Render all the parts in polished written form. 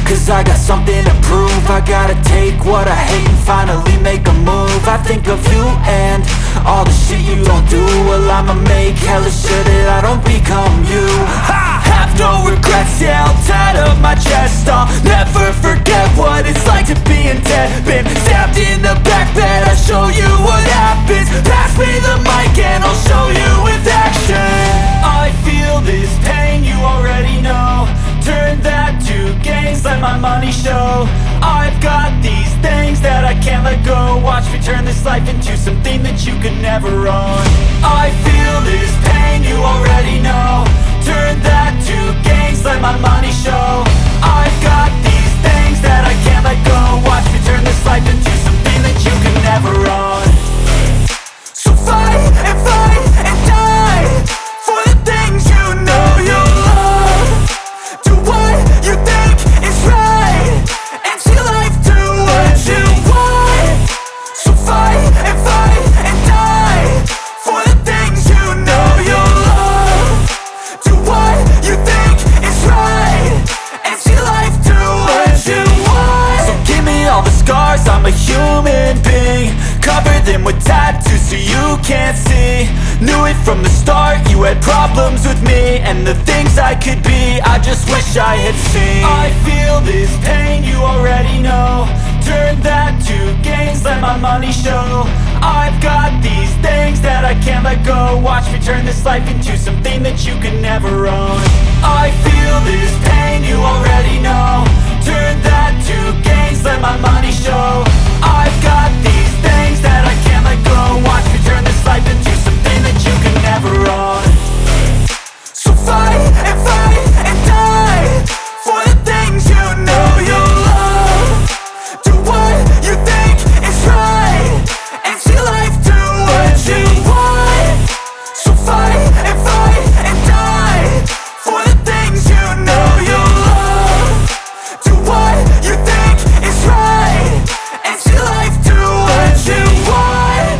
cause I got something to prove. I gotta take what I hate and finally make a move. I think of you and all the shit you don't do. Well, I'ma make hella sure that I don't become you. I have no regrets, yeah, I'll tattoo my chest. I'll never forget what it's like to be in debt. Been stabbed in the back bed, I'll show you what happens. Pass me the mic and I'll show you with action. I feel this pain, you already know. Turn that to gains, let my money show. I've got these things that I can't let go. Watch me turn this life into something that you could never own. I feel this pain, you already know. Turn that to gains, let my money show. I've got these things that I can't let go. Watch me turn this life into something that you could never own. So fight and die for the things you know you love. Do what you think is right and see life do what you want. So fight and die for the things you know you love. Do what you think is right and see life do what you want. So give me all the scars, I'm a human being. Cover them with tattoos so you can't see. Knew it from the start, you had problems with me and the things I could be, I just wish I had seen. I feel this pain, you already know. Turn that to gains, let my money show. I've got these things that I can't let go. Watch me turn this life into something that you can never own. I feel this pain, you already know. Turn that to gains, let my money show. I've got these things that I can't let go. Watch me turn this life into something that you can never own. So fight and die for the things you know you love. Do what you think is right and see life do what you want. So fight and die for the things you know you love. Do what you think is right and see life do what you want.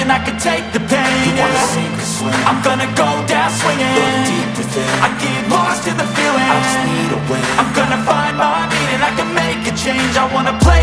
and I can take the pain. You wanna sink or swim, I'm gonna go down swinging. Look deep within, I get lost in the feeling. I just need a win, I'm gonna find my meaning. I can make a change, I wanna play